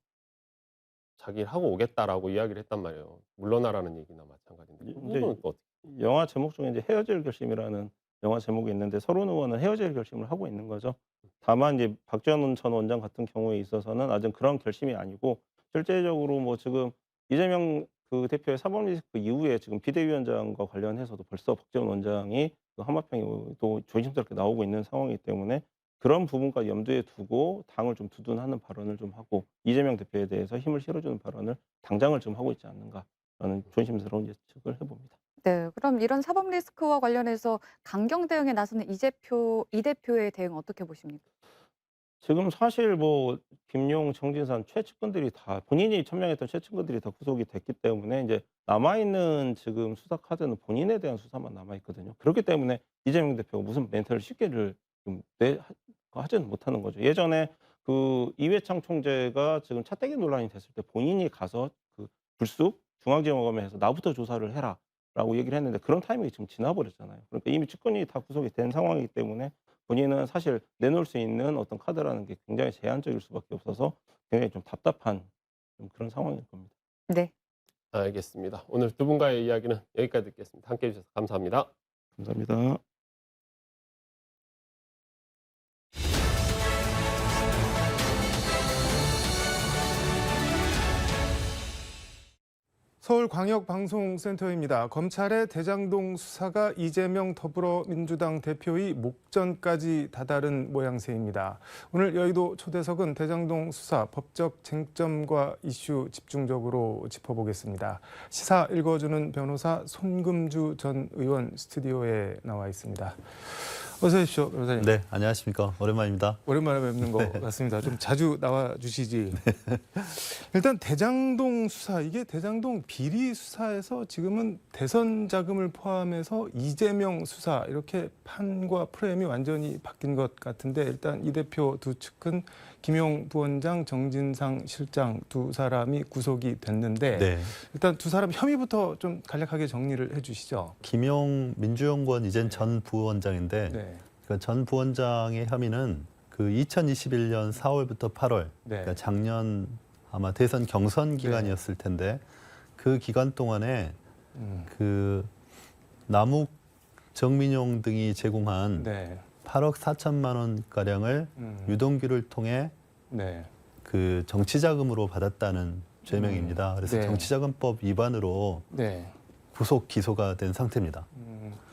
자기 일 하고 오겠다라고 이야기를 했단 말이에요. 물러나라는 얘기나 마찬가지인데. 그 이제 부분은 또 영화 제목 중에 이제 헤어질 결심이라는 영화 제목이 있는데 서른 의원은 헤어질 결심을 하고 있는 거죠. 다만 이제 박지원 전 원장 같은 경우에 있어서는 아직 그런 결심이 아니고 실제적으로 뭐 지금 이재명 그 대표의 사법 리스크 이후에 지금 비대위원장과 관련해서도 벌써 박지원 원장이 그 하마평이 또 조심스럽게 나오고 있는 상황이기 때문에 그런 부분까지 염두에 두고 당을 좀 두둔하는 발언을 좀 하고 이재명 대표에 대해서 힘을 실어주는 발언을 당장을 좀 하고 있지 않는가라는 조심스러운 예측을 해봅니다. 네. 그럼 이런 사법 리스크와 관련해서 강경 대응에 나서는 이 대표의 대응 어떻게 보십니까? 지금 사실 뭐 김용, 정진상 최측근들이 다 본인이 천명했던 최측근들이 다 구속이 됐기 때문에 이제 남아 있는 지금 수사 카드는 본인에 대한 수사만 남아 있거든요. 그렇기 때문에 이재명 대표가 무슨 멘트를 쉽게를 좀 하지는 못하는 거죠. 예전에 그 이회창 총재가 지금 차떼기 논란이 됐을 때 본인이 가서 그 불쑥 중앙지검에서 나부터 조사를 해라라고 얘기를 했는데 그런 타이밍이 지금 지나버렸잖아요. 그러니까 이미 측근이 다 구속이 된 상황이기 때문에 본인은 사실 내놓을 수 있는 어떤 카드라는 게 굉장히 제한적일 수밖에 없어서 굉장히 좀 답답한 좀 그런 상황일 겁니다. 네. 알겠습니다. 오늘 두 분과의 이야기는 여기까지 듣겠습니다. 함께해 주셔서 감사합니다. 감사합니다. 서울광역방송센터입니다. 검찰의 대장동 수사가 이재명 더불어민주당 대표의 목전까지 다다른 모양새입니다. 오늘 여의도 초대석은 대장동 수사 법적 쟁점과 이슈 집중적으로 짚어보겠습니다. 시사 읽어주는 변호사 손금주 전 의원 스튜디오에 나와 있습니다. 어서 오십시오, 변호사님. 네, 안녕하십니까. 오랜만입니다. 오랜만에 뵙는 것 같습니다. 좀 자주 나와 주시지. 일단 대장동 수사, 이게 대장동 비리 수사에서 지금은 대선 자금을 포함해서 이재명 수사 이렇게 판과 프레임이 완전히 바뀐 것 같은데 일단 이 대표 두 측은 김용 부원장, 정진상 실장 두 사람이 구속이 됐는데 네. 일단 두 사람 혐의부터 좀 간략하게 정리를 해주시죠. 김용 민주연구원 이젠 전 부원장인데 네. 그 전 부원장의 혐의는 그 2021년 4월부터 8월, 네. 그러니까 작년 아마 대선 경선 기간이었을 텐데 그 기간 동안에 그 남욱, 정민용 등이 제공한 네. 8억 4천만 원 가량을 유동규를 통해 네. 그 정치자금으로 받았다는 죄명입니다. 그래서 네. 정치자금법 위반으로 네. 구속 기소가 된 상태입니다.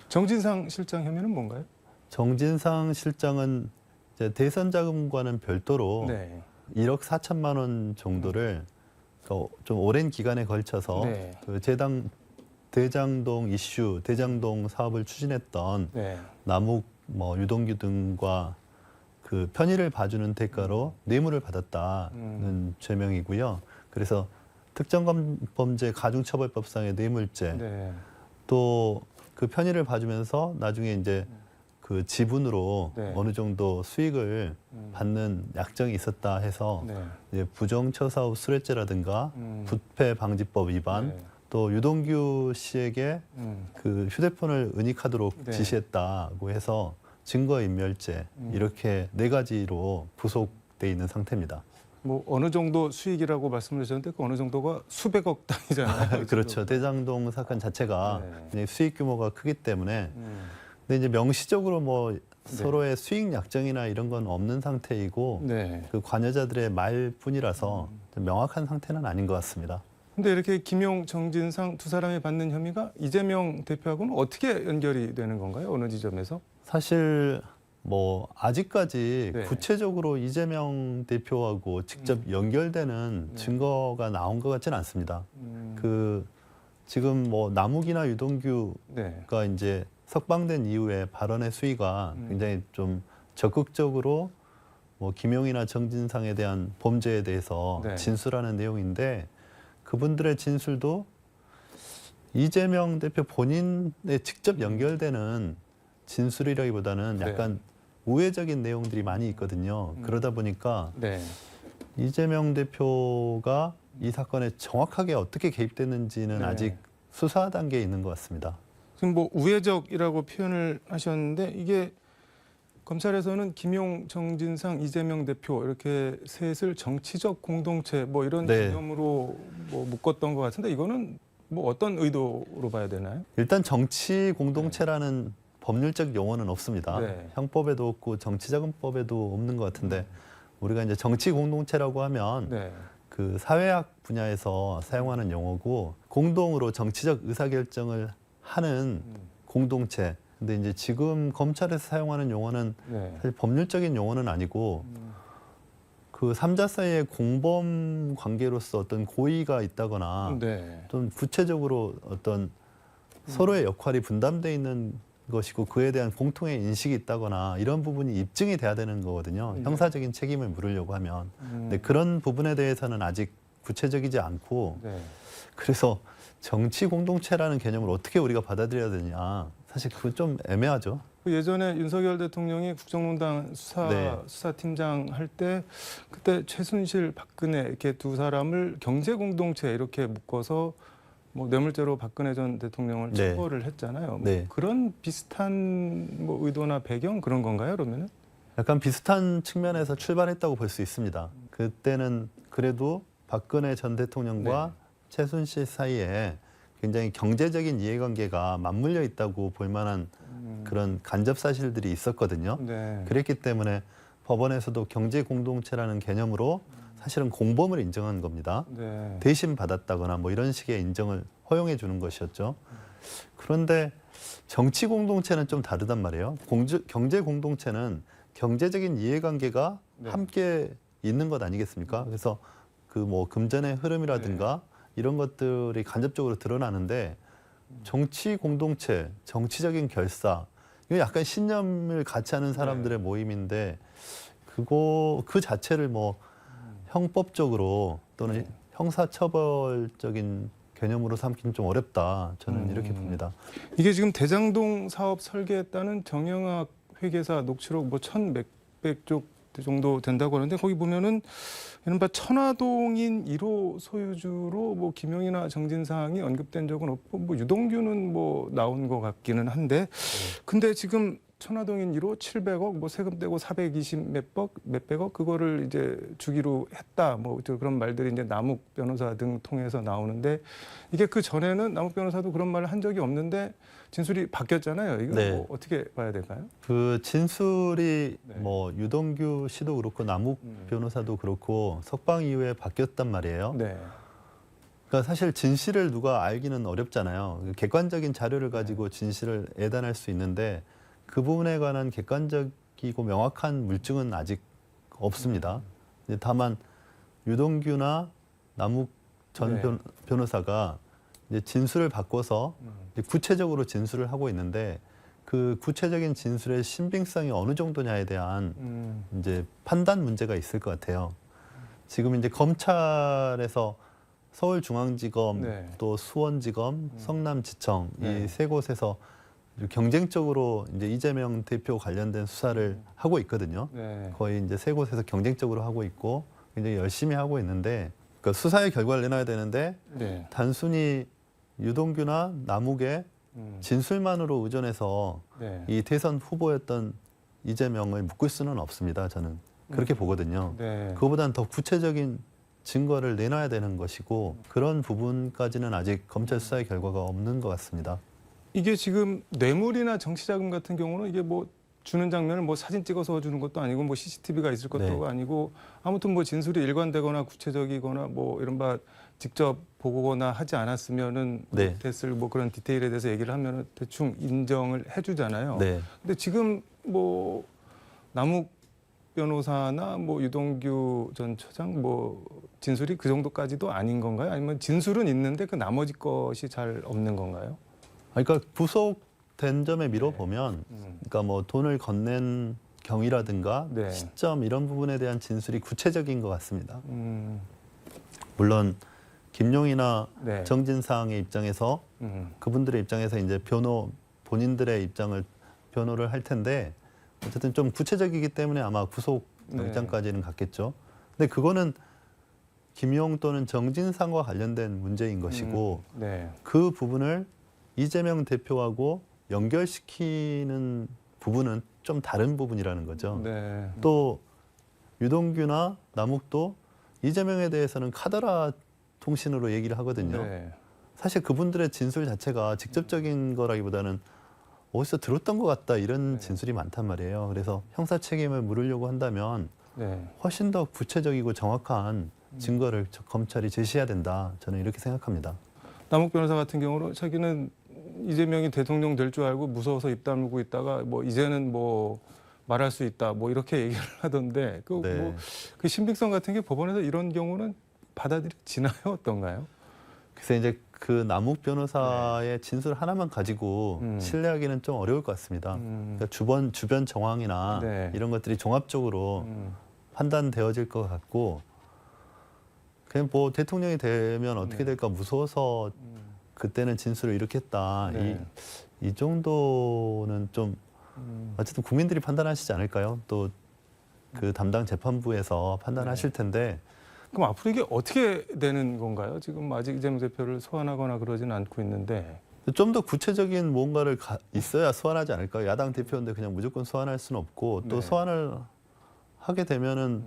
정진상 실장 혐의는 뭔가요? 정진상 실장은 이제 대선 자금과는 별도로 네. 1억 4천만 원 정도를 좀 오랜 기간에 걸쳐서 네. 그 대장동 이슈, 대장동 사업을 추진했던 네. 남욱, 유동규 등과 그 편의를 봐주는 대가로 뇌물을 받았다는 죄명이고요. 그래서 특정범죄 가중처벌법상의 뇌물죄, 네. 또 그 편의를 봐주면서 나중에 이제 그 지분으로 네. 어느 정도 수익을 받는 약정이 있었다 해서 네. 이제 부정처사업 수뢰죄라든가 부패방지법 위반, 네. 또 유동규 씨에게 그 휴대폰을 은닉하도록 네. 지시했다고 해서 증거인멸죄 이렇게 네 가지로 구속돼 있는 상태입니다. 뭐 어느 정도 수익이라고 말씀하셨는데 그 어느 정도가 수백억 단위잖아요. 그렇죠. 대장동 사건 자체가 네. 굉장히 수익 규모가 크기 때문에 근데 이제 명시적으로 뭐 서로의 수익 약정이나 이런 건 없는 상태이고 네. 그 관여자들의 말뿐이라서 좀 명확한 상태는 아닌 것 같습니다. 근데 이렇게 김용, 정진상 두 사람이 받는 혐의가 이재명 대표하고는 어떻게 연결이 되는 건가요? 어느 지점에서? 사실 뭐 아직까지 네. 구체적으로 이재명 대표하고 직접 연결되는 네. 증거가 나온 것 같지는 않습니다. 그 지금 뭐 남욱이나 유동규가 네. 이제 석방된 이후에 발언의 수위가 굉장히 좀 적극적으로 뭐 김용이나 정진상에 대한 범죄에 대해서 네. 진술하는 내용인데 그분들의 진술도 이재명 대표 본인에 직접 연결되는 진술이라기보다는 약간 우회적인 내용들이 많이 있거든요. 그러다 보니까 네. 이재명 대표가 이 사건에 정확하게 어떻게 개입됐는지는 네. 아직 수사 단계에 있는 것 같습니다. 지금 뭐 우회적이라고 표현을 하셨는데 이게 검찰에서는 김용, 정진상, 이재명 대표 이렇게 셋을 정치적 공동체 뭐 이런 네. 개념으로 뭐 묶었던 것 같은데 이거는 뭐 어떤 의도로 봐야 되나요? 일단 정치 공동체라는 법률적 용어는 없습니다. 네. 형법에도 없고 정치자금법에도 없는 것 같은데 우리가 이제 정치 공동체라고 하면 네. 그 사회학 분야에서 사용하는 용어고 공동으로 정치적 의사결정을 하는 공동체. 근데 이제 지금 검찰에서 사용하는 용어는 네. 사실 법률적인 용어는 아니고 그 삼자 사이의 공범 관계로서 어떤 고의가 있다거나 네. 좀 구체적으로 어떤 서로의 역할이 분담돼 있는 것이고 그에 대한 공통의 인식이 있다거나 이런 부분이 입증이 돼야 되는 거거든요. 형사적인 책임을 물으려고 하면. 근데 그런 부분에 대해서는 아직 구체적이지 않고 네. 그래서 정치 공동체라는 개념을 어떻게 우리가 받아들여야 되냐. 사실 그건 좀 애매하죠. 그 예전에 윤석열 대통령이 국정농단 네. 수사팀장 할 때 그때 최순실, 박근혜 이렇게 두 사람을 경제 공동체 이렇게 묶어서 뭐 뇌물죄로 박근혜 전 대통령을 네. 처벌을 했잖아요. 뭐 네. 그런 비슷한 뭐 의도나 배경 그런 건가요, 그러면은? 약간 비슷한 측면에서 출발했다고 볼 수 있습니다. 그때는 그래도 박근혜 전 대통령과 최순실 사이에 굉장히 경제적인 이해관계가 맞물려 있다고 볼 만한 그런 간접 사실들이 있었거든요. 네. 그랬기 때문에 법원에서도 경제 공동체라는 개념으로 사실은 공범을 인정한 겁니다. 네. 대신 받았다거나 뭐 이런 식의 인정을 허용해 주는 것이었죠. 그런데 정치 공동체는 좀 다르단 말이에요. 경제 공동체는 경제적인 이해관계가 네. 함께 있는 것 아니겠습니까? 그래서 그 뭐 금전의 흐름이라든가 이런 것들이 간접적으로 드러나는데 정치 공동체, 정치적인 결사 이거 약간 신념을 같이 하는 사람들의 모임인데 그 자체를 뭐 형법적으로 또는 형사처벌적인 개념으로 삼기는 좀 어렵다. 저는 이렇게 봅니다. 이게 지금 대장동 사업 설계했다는 정영학 회계사 녹취록 뭐 1,100백 쪽 정도 된다고 하는데 거기 보면은 이른바 천화동인 1호 소유주로 뭐 김용이나 정진상이 언급된 적은 없고 뭐 유동규는 뭐 나온 것 같기는 한데 근데 지금 천화동인 1호 700억 뭐 세금 떼고 420 몇백억 그거를 이제 주기로 했다 뭐 그런 말들이 이제 남욱 변호사 등 통해서 나오는데 이게 그 전에는 남욱 변호사도 그런 말을 한 적이 없는데 진술이 바뀌었잖아요. 이거 네. 뭐 어떻게 봐야 될까요? 그 진술이 네. 뭐 유동규 씨도 그렇고 남욱 변호사도 그렇고 석방 이후에 바뀌었단 말이에요. 네. 그러니까 사실 진실을 누가 알기는 어렵잖아요. 객관적인 자료를 가지고 진실을 예단할 수 있는데 그 부분에 관한 객관적이고 명확한 물증은 아직 없습니다. 다만 유동규나 남욱 전 네. 변호사가 이제 진술을 바꿔서 이제 구체적으로 진술을 하고 있는데 그 구체적인 진술의 신빙성이 어느 정도냐에 대한 이제 판단 문제가 있을 것 같아요. 지금 이제 검찰에서 서울중앙지검 네. 또 수원지검, 성남지청 네. 이 세 곳에서 경쟁적으로 이제 이재명 대표 관련된 수사를 하고 있거든요. 네. 거의 이제 세 곳에서 경쟁적으로 하고 있고 굉장히 열심히 하고 있는데 그러니까 수사의 결과를 내놔야 되는데 네. 단순히 유동규나 남욱의 진술만으로 의존해서 네. 이 대선 후보였던 이재명을 묶을 수는 없습니다. 저는 그렇게 보거든요. 네. 그거보다는 더 구체적인 증거를 내놔야 되는 것이고 그런 부분까지는 아직 검찰 수사의 결과가 없는 것 같습니다. 이게 지금 뇌물이나 정치자금 같은 경우는 이게 뭐 주는 장면을 뭐 사진 찍어서 주는 것도 아니고 뭐 CCTV가 있을 것도 네. 아니고 아무튼 뭐 진술이 일관되거나 구체적이거나 뭐 이른바 직접 보거나 하지 않았으면은 네. 됐을 뭐 그런 디테일에 대해서 얘기를 하면은 대충 인정을 해주잖아요. 네. 근데 지금 뭐 남욱 변호사나 뭐 유동규 전 처장 뭐 진술이 그 정도까지도 아닌 건가요? 아니면 진술은 있는데 그 나머지 것이 잘 없는 건가요? 그러니까 구속된 점에 미뤄보면 그러니까 뭐 돈을 건넨 경위라든가 네. 시점 이런 부분에 대한 진술이 구체적인 것 같습니다. 음, 물론 김용이나 네. 정진상의 입장에서 그분들의 입장에서 이제 본인들의 입장을 변호를 할 텐데 어쨌든 좀 구체적이기 때문에 아마 구속 네. 영장까지는 갔겠죠. 근데 그거는 김용 또는 정진상과 관련된 문제인 것이고 네. 그 부분을 이재명 대표하고 연결시키는 부분은 좀 다른 부분이라는 거죠. 네. 또 유동규나 남욱도 이재명에 대해서는 카더라 통신으로 얘기를 하거든요. 네. 사실 그분들의 진술 자체가 직접적인 거라기보다는 어디서 들었던 것 같다 이런 네. 진술이 많단 말이에요. 그래서 형사 책임을 물으려고 한다면 네. 훨씬 더 구체적이고 정확한 증거를 검찰이 제시해야 된다. 저는 이렇게 생각합니다. 남욱 변호사 같은 경우는 자기는 이재명이 대통령 될 줄 알고 무서워서 입 다물고 있다가 뭐 이제는 뭐 말할 수 있다 뭐 이렇게 얘기를 하던데 그 네. 뭐 그 신빙성 같은 게 법원에서 이런 경우는 받아들여지나요? 어떤가요? 그래서 이제 그 남욱 변호사의 진술 하나만 가지고 신뢰하기는 좀 어려울 것 같습니다. 그러니까 주변 정황이나 네. 이런 것들이 종합적으로 판단되어질 것 같고 그냥 뭐 대통령이 되면 어떻게 네. 될까 무서워서 그때는 진술을 이렇게 했다. 네. 이 정도는 좀 어쨌든 국민들이 판단하시지 않을까요? 또 그 담당 재판부에서 판단하실 텐데 그럼 앞으로 이게 어떻게 되는 건가요? 지금 아직 이재명 대표를 소환하거나 그러지는 않고 있는데. 좀 더 구체적인 뭔가를 있어야 소환하지 않을까요? 야당 대표인데 그냥 무조건 소환할 수는 없고 또 네. 소환을 하게 되면은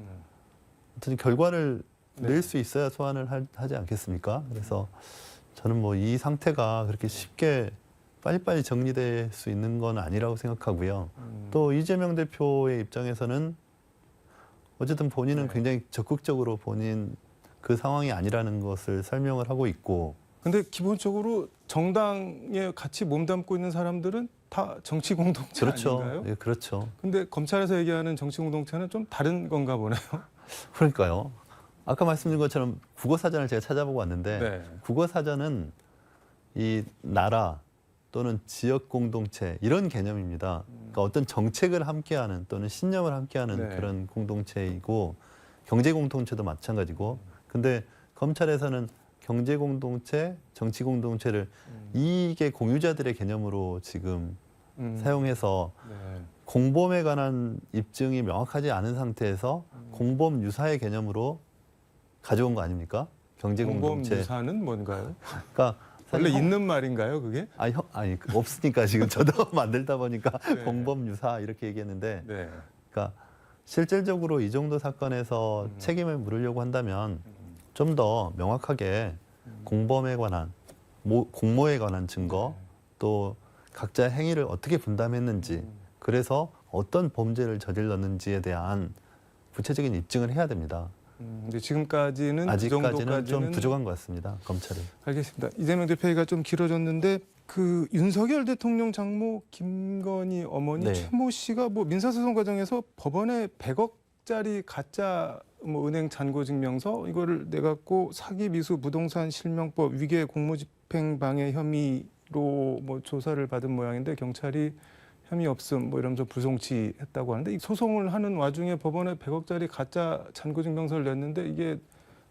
어떤 결과를 네. 낼 수 있어야 소환을 하지 않겠습니까? 그래서 저는 뭐 이 상태가 그렇게 쉽게 빨리빨리 정리될 수 있는 건 아니라고 생각하고요. 또 이재명 대표의 입장에서는 어쨌든 본인은 네. 굉장히 적극적으로 본인 그 상황이 아니라는 것을 설명을 하고 있고 근데 기본적으로 정당에 같이 몸담고 있는 사람들은 다 정치 공동체 그렇죠. 아닌가요? 예, 그렇죠. 근데 검찰에서 얘기하는 정치 공동체는 좀 다른 건가 보네요. 그러니까요. 아까 말씀드린 것처럼 국어 사전을 제가 찾아보고 왔는데 네. 국어 사전은 이 나라 또는 지역 공동체 이런 개념입니다. 그러니까 어떤 정책을 함께하는 또는 신념을 함께하는 네. 그런 공동체이고 경제 공동체도 마찬가지고 근데 검찰에서는 경제 공동체, 정치 공동체를 이익의 공유자들의 개념으로 지금 사용해서 네. 공범에 관한 입증이 명확하지 않은 상태에서 공범 유사의 개념으로 가져온 거 아닙니까? 경제 공범 공동체. 유사는 뭔가요? 그러니까 원래 사실 있는 말인가요, 그게? 아니 없으니까 지금 저도 만들다 보니까 네. 공범 유사 이렇게 얘기했는데, 네. 그러니까 실질적으로 이 정도 사건에서 책임을 물으려고 한다면 좀 더 명확하게 공범에 관한 공모에 관한 증거 또 각자 행위를 어떻게 분담했는지 그래서 어떤 범죄를 저질렀는지에 대한 구체적인 입증을 해야 됩니다. 근데 지금까지는 그 아직까지는 정도까지는 좀 부족한 것 같습니다. 검찰이. 알겠습니다. 이재명 대표 얘기가 좀 길어졌는데 그 윤석열 대통령 장모 김건희 어머니 네. 최모 씨가 뭐 민사소송 과정에서 법원에 100억짜리 가짜 뭐 은행 잔고 증명서 이거를 내갖고 사기 미수 부동산 실명법 위계 공무집행 방해 혐의로 뭐 조사를 받은 모양인데 경찰이 혐의 없음 뭐 이러면서 불송치했다고 하는데 이 소송을 하는 와중에 법원에 100억짜리 가짜 잔고 증명서를 냈는데 이게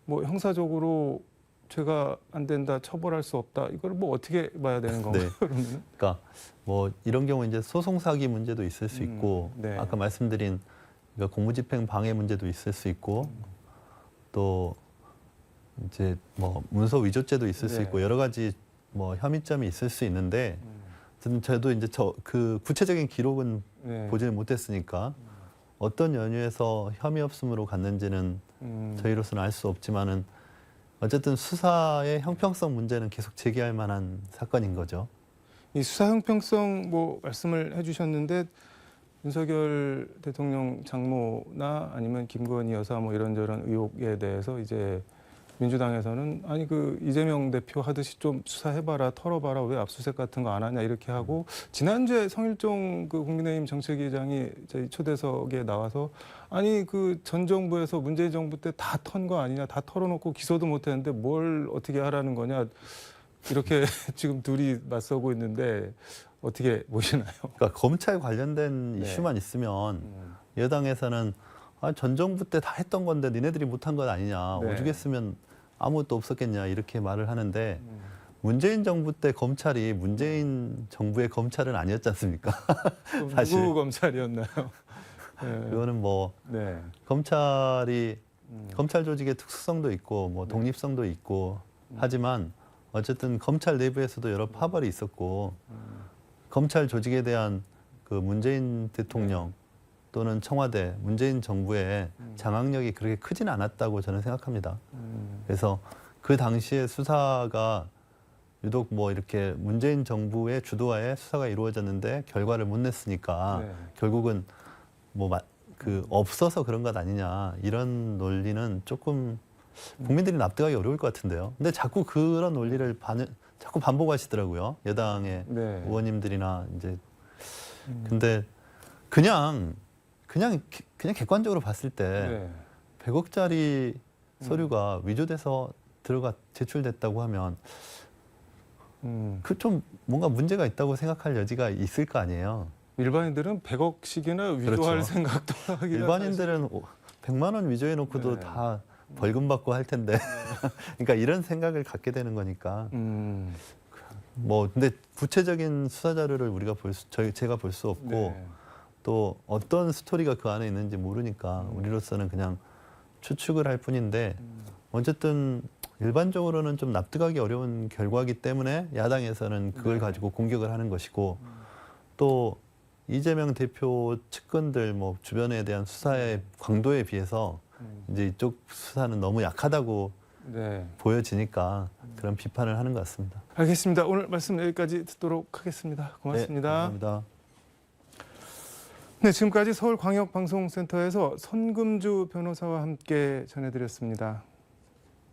뭐 형사적으로 죄가 안 된다, 처벌할 수 없다. 이걸 뭐 어떻게 봐야 되는 건가요? 네. 그러면은? 그러니까 뭐 이런 경우 이제 소송 사기 문제도 있을 수 있고 네. 아까 말씀드린 그러니까 공무집행 방해 문제도 있을 수 있고 또 이제 뭐 문서 위조죄도 있을 수 네. 있고 여러 가지 뭐 혐의점이 있을 수 있는데 저도 이제 그 구체적인 기록은 네. 보지를 못했으니까 어떤 연유에서 혐의 없음으로 갔는지는 저희로서는 알 수 없지만은 어쨌든 수사의 형평성 문제는 계속 제기할 만한 사건인 거죠. 이 수사 형평성 뭐 말씀을 해주셨는데 윤석열 대통령 장모나 아니면 김건희 여사 뭐 이런저런 의혹에 대해서 이제 민주당에서는 아니 그 이재명 대표 하듯이 좀 수사해봐라 털어봐라 왜 압수수색 같은 거 안 하냐 이렇게 하고 지난주에 성일종 그 국민의힘 정책위의장이 저희 초대석에 나와서 아니 그 전 정부에서 문재인 정부 때 다 턴 거 아니냐 다 털어놓고 기소도 못했는데 뭘 어떻게 하라는 거냐 이렇게 지금 둘이 맞서고 있는데 어떻게 보시나요? 그러니까 검찰 관련된 네. 이슈만 있으면 여당에서는 아, 전 정부 때 다 했던 건데 니네들이 못한 건 아니냐. 네. 오죽했으면 아무것도 없었겠냐 이렇게 말을 하는데 문재인 정부 때 검찰이 문재인 정부의 검찰은 아니었지 않습니까? 사실. 누구 검찰이었나요? 네. 그거는 뭐 네. 검찰이 검찰 조직의 특수성도 있고 뭐 독립성도 있고 하지만 어쨌든 검찰 내부에서도 여러 파벌이 있었고 검찰 조직에 대한 그 문재인 대통령 또는 청와대, 문재인 정부의 장악력이 그렇게 크진 않았다고 저는 생각합니다. 그래서 그 당시에 수사가 유독 뭐 이렇게 문재인 정부의 주도하에 수사가 이루어졌는데 결과를 못 냈으니까 네. 결국은 뭐 그 없어서 그런 것 아니냐 이런 논리는 조금 국민들이 납득하기 어려울 것 같은데요. 근데 자꾸 그런 논리를 자꾸 반복하시더라고요. 여당의 네. 의원님들이나 이제 근데 그냥 객관적으로 봤을 때 네. 100억짜리 서류가 위조돼서 제출됐다고 하면 그 좀 뭔가 문제가 있다고 생각할 여지가 있을 거 아니에요. 일반인들은 100억씩이나 위조할 그렇죠. 생각도 하기가 일반인들은 100만 원 위조해놓고도 네. 다 벌금 받고 할 텐데 그러니까 이런 생각을 갖게 되는 거니까 뭐 근데 구체적인 수사 자료를 우리가 제가 볼 수 없고 네. 또 어떤 스토리가 그 안에 있는지 모르니까 우리로서는 그냥 추측을 할 뿐인데 어쨌든 일반적으로는 좀 납득하기 어려운 결과이기 때문에 야당에서는 그걸 가지고 공격을 하는 것이고 또 이재명 대표 측근들 뭐 주변에 대한 수사의 강도에 비해서 이제 이쪽 수사는 너무 약하다고 네. 보여지니까 그런 비판을 하는 것 같습니다. 알겠습니다. 오늘 말씀 여기까지 듣도록 하겠습니다. 고맙습니다. 네, 감사합니다. 네, 지금까지 서울광역방송센터에서 손금주 변호사와 함께 전해드렸습니다.